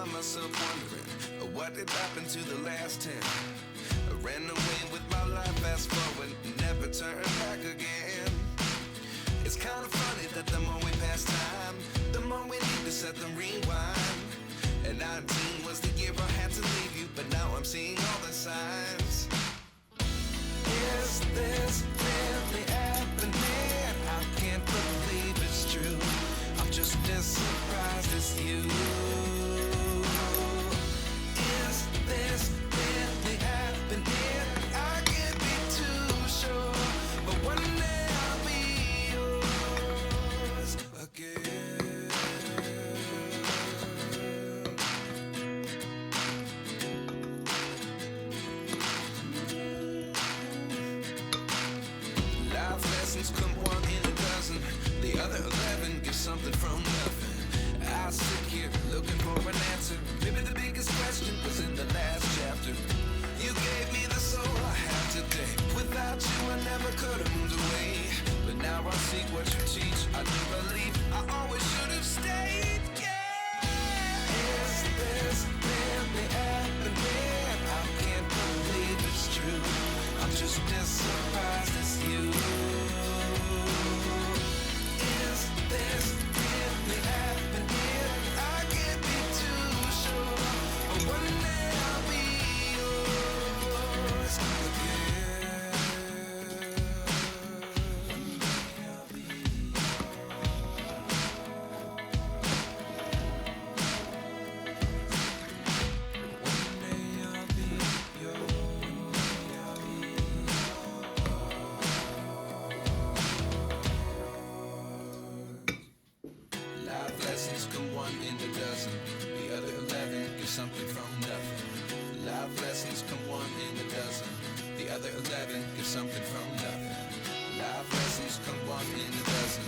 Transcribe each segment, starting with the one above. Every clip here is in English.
find myself wondering what did happen to the last 10. I ran away with my life, fast forward, never turn back again. It's kind of funny that the more we pass time, the more we need to set them rewind. And 19 was the year I had to leave you, but now I'm seeing all the signs. Is this really happening? I can't believe it's true. I'm just as surprised as you. Is this really happening? I can't be too sure, but one day I'll be yours again. Life lessons come one in a dozen. The other 11 give something from nothing. I sit here looking for an answer. Maybe the biggest question was in the last chapter. You gave me the soul I have today. Without you I never could have moved away. But now I see what you teach. I do believe I always should have stayed. Yeah. Is this really happening? I can't believe it's true. I'm just as surprised as you. Is this really happening? I can't be too sure, but one day I'll be yours again. Life lessons come one in a dozen. The other 11 get something from nothing. Life lessons come one in a dozen. The other 11 get something from nothing. Life lessons come one in a dozen.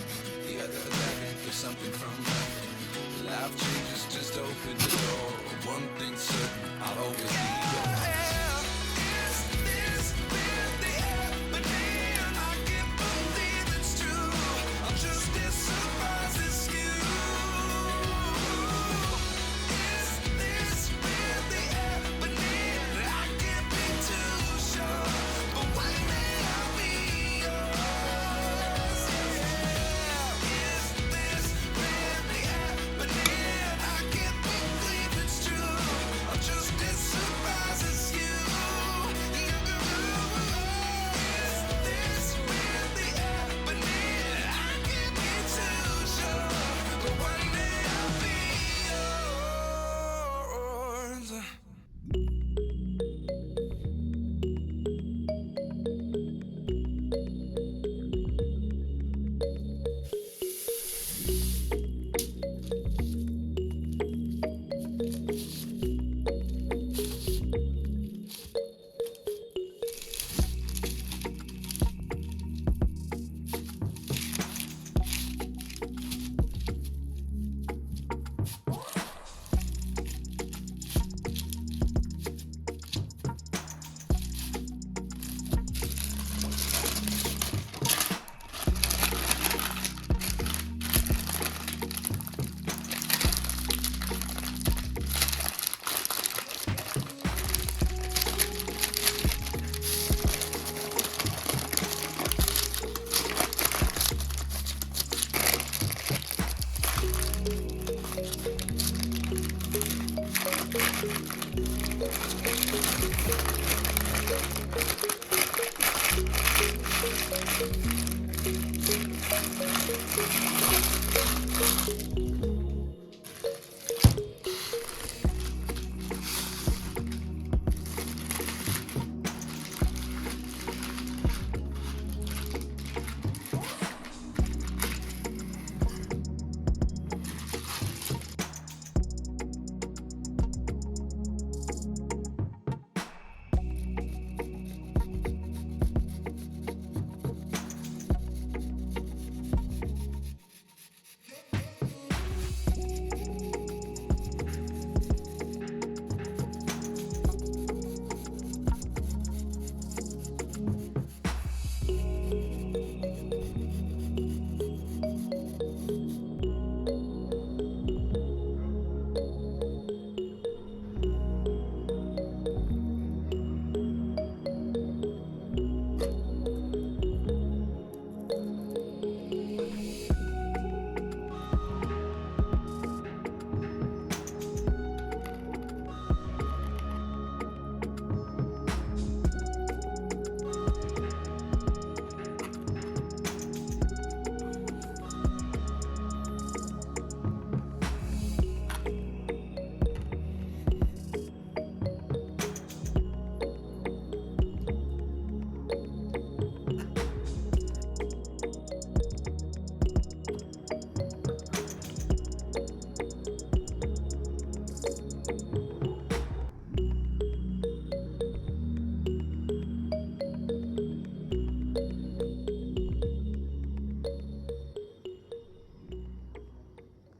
The other 11 get something from nothing. Life changes just open the door. One thing's certain, I'll always be yours. Is this really happening? I can't believe it's true. I'm just as surprised as you. Is this really happening? I can't be too sure, but one day I'll be yours. Is this really happening? I can't believe it's true. I'm just as surprised as you. Is this really happening? I can't be too sure, but one day I'll be yours.